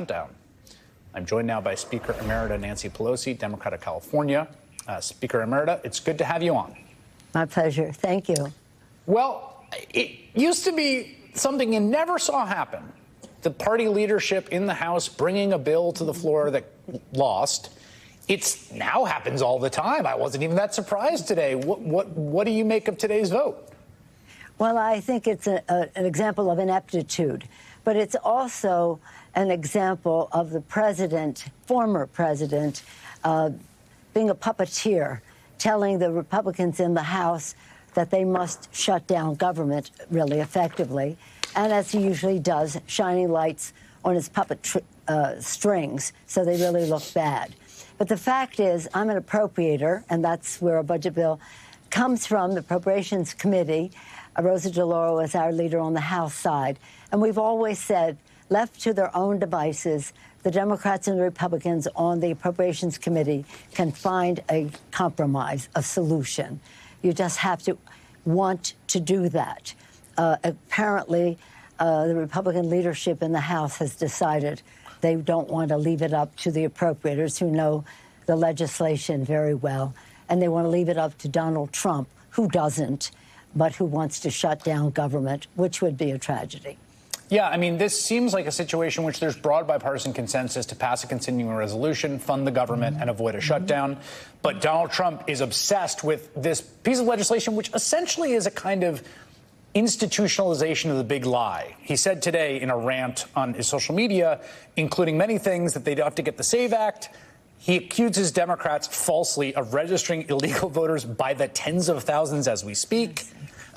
Down. I'm joined now by Speaker Emerita Nancy Pelosi, Democrat of California. Speaker Emerita, it's good to have you on. My pleasure. Thank you. Well, it used to be something you never saw happen. The party leadership in the House bringing a bill to the floor that lost. It now happens all the time. I wasn't even that surprised today. What do you make of today's vote? Well, I think it's an example of ineptitude, but it's also an example of the president, former president, being a puppeteer, telling the Republicans in the House that they must shut down government really effectively, and as he usually does, shining lights on his puppet strings so they really look bad. But the fact is, I'm an appropriator, and that's where a budget bill comes from, the Appropriations Committee. Rosa DeLauro is our leader on the House side. And we've always said, left to their own devices, the Democrats and the Republicans on the Appropriations Committee can find a compromise, a solution. You just have to want to do that. Apparently, the Republican leadership in the House has decided they don't want to leave it up to the appropriators who know the legislation very well, and they want to leave it up to Donald Trump, who doesn't, but who wants to shut down government, which would be a tragedy. Yeah, I mean, this seems like a situation in which there's broad bipartisan consensus to pass a continuing resolution, fund the government, and avoid a shutdown. But Donald Trump is obsessed with this piece of legislation, which essentially is a kind of institutionalization of the big lie. He said today in a rant on his social media, including many things, that they'd have to get the SAVE Act. He accuses Democrats falsely of registering illegal voters by the tens of thousands as we speak,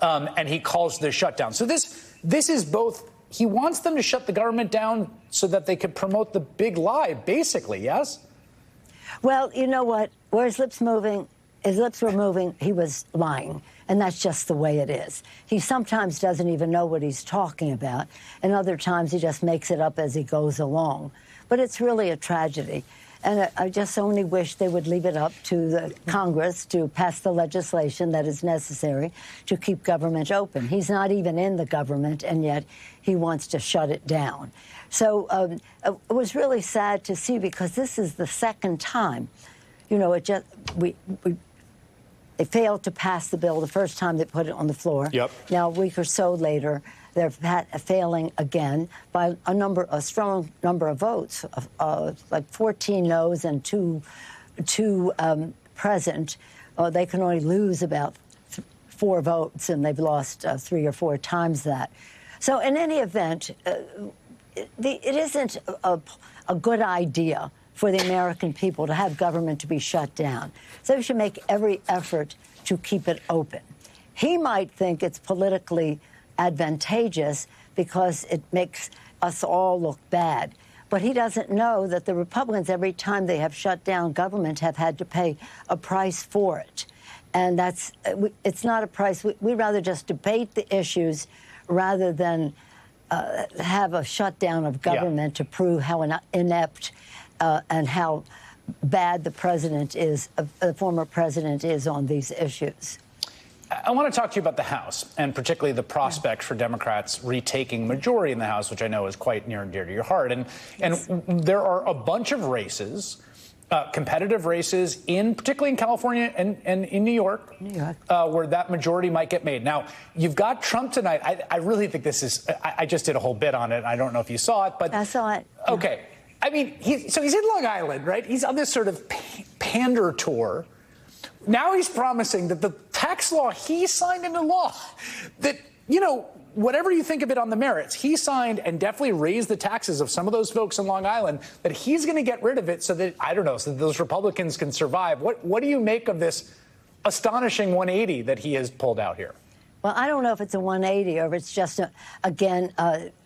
and he calls the shutdown. So this is both. He wants them to shut the government down so that they could promote the big lie, basically, yes? Well, you know what? Where his lips were moving, he was lying. And that's just the way it is. He sometimes doesn't even know what he's talking about, and other times he just makes it up as he goes along. But it's really a tragedy. And I just only wish they would leave it up to the Congress to pass the legislation that is necessary to keep government open. He's not even in the government, and yet he wants to shut it down. So it was really sad to see, because this is the second time. You know, they failed to pass the bill the first time they put it on the floor. Yep. Now, a week or so later, they're failing again by a strong number of votes, like 14 no's and two present. They can only lose about 4 votes, and they've lost 3 or 4 times that. So in any event, it isn't a good idea for the American people to have government to be shut down. So we should make every effort to keep it open. He might think it's politically advantageous because it makes us all look bad. But he doesn't know that the Republicans, every time they have shut down government, have had to pay a price for it. And it's not a price. We'd rather just debate the issues rather than have a shutdown of government to prove how inept and how bad the president is, the former president is on these issues. I want to talk to you about the House, and particularly the prospect for Democrats retaking majority in the House, which I know is quite near and dear to your heart. And there are a bunch of races, competitive races, particularly in California and in New York, where that majority might get made. Now, you've got Trump tonight. I really think this is, I just did a whole bit on it. I don't know if you saw it, but I saw it. Okay. I mean, so he's in Long Island, right? He's on this sort of pander tour. Now he's promising that the tax law he signed into law, that, you know, whatever you think of it on the merits, he signed and definitely raised the taxes of some of those folks in Long Island, that he's going to get rid of it so that, I don't know, so that those Republicans can survive. What do you make of this astonishing 180 that he has pulled out here? Well, I don't know if it's a 180 or if it's just, again,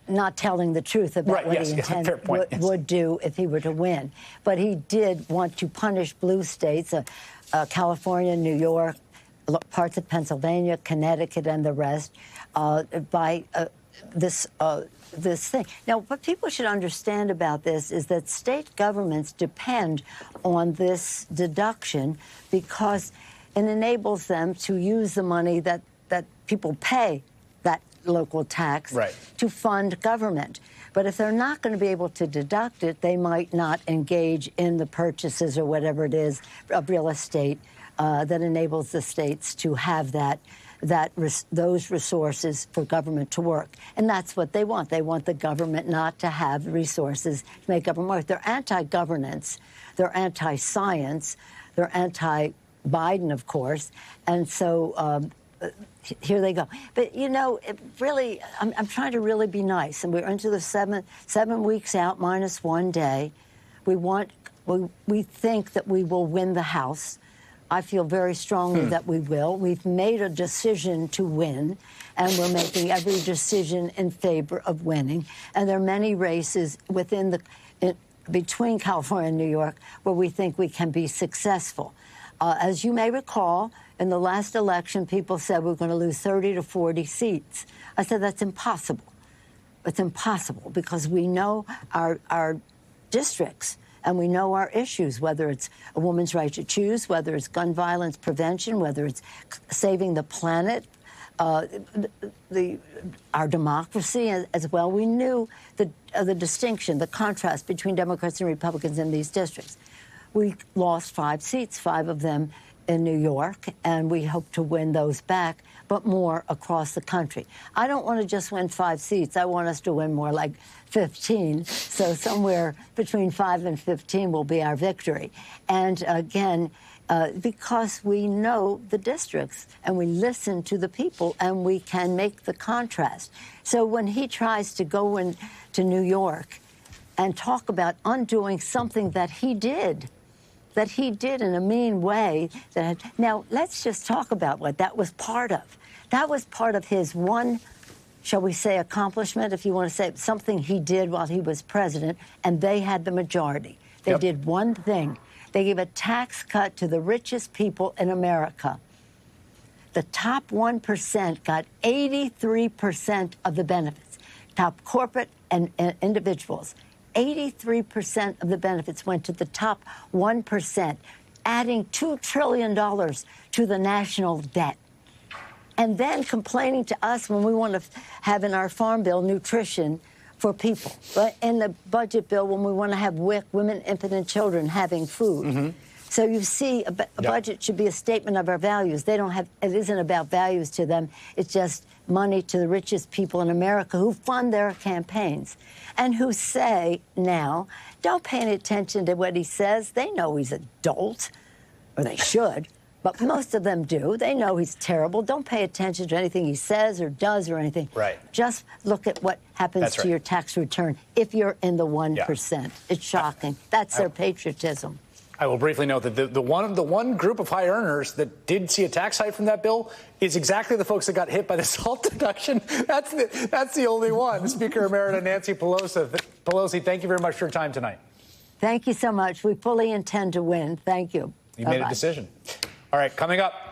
not telling the truth about what he would do if he were to win. But he did want to punish blue states, California, New York, parts of Pennsylvania, Connecticut, and the rest, by this thing. Now, what people should understand about this is that state governments depend on this deduction because it enables them to use the money that people pay, that local tax Right. to fund government. But if they're not going to be able to deduct it, they might not engage in the purchases or whatever it is of real estate that enables the states to have those resources for government to work. And that's what they want. They want the government not to have the resources to make government work. They're anti-governance. They're anti-science. They're anti-Biden, of course. And so here they go. But, you know, it really, I'm trying to really be nice. And we're into the seven weeks out minus 1 day. We think that we will win the House. I feel very strongly that we will. We've made a decision to win, and we're making every decision in favor of winning. And there are many races between California and New York where we think we can be successful. As you may recall, in the last election, people said we're going to lose 30 to 40 seats. I said that's impossible. It's impossible because we know our districts. And we know our issues, whether it's a woman's right to choose, whether it's gun violence prevention, whether it's saving the planet, our democracy as well. We knew the distinction, the contrast between Democrats and Republicans in these districts. We lost 5 seats, 5 of them in New York, and we hope to win those back, but more across the country. I don't want to just win 5 seats. I want us to win more like 15. So somewhere between 5 and 15 will be our victory. And again, because we know the districts and we listen to the people and we can make the contrast. So when he tries to go into New York and talk about undoing something that he did in a mean way. Now, let's just talk about what that was part of. That was part of his one, shall we say, accomplishment, if you want to say something he did while he was president, and they had the majority. They did one thing. They gave a tax cut to the richest people in America. The top 1% got 83% of the benefits. Top corporate and individuals. 83% of the benefits went to the top 1%, adding $2 trillion to the national debt. And then complaining to us when we want to have in our farm bill nutrition for people. But in the budget bill, when we want to have women, infant, and children having food. Mm-hmm. So you see, a budget should be a statement of our values. They don't have, it isn't about values to them. It's just money to the richest people in America who fund their campaigns and who say now, don't pay any attention to what he says. They know he's a dolt, or they should, but most of them do. They know he's terrible. Don't pay attention to anything he says or does or anything. Right. Just look at what happens to your tax return if you're in the 1%. Yeah. It's shocking. That's their patriotism. I will briefly note that the one group of high earners that did see a tax hike from that bill is exactly the folks that got hit by the SALT deduction. That's the only one. Speaker Emerita Nancy Pelosi, thank you very much for your time tonight. Thank you so much. We fully intend to win. Thank you. You made a decision. All right, coming up.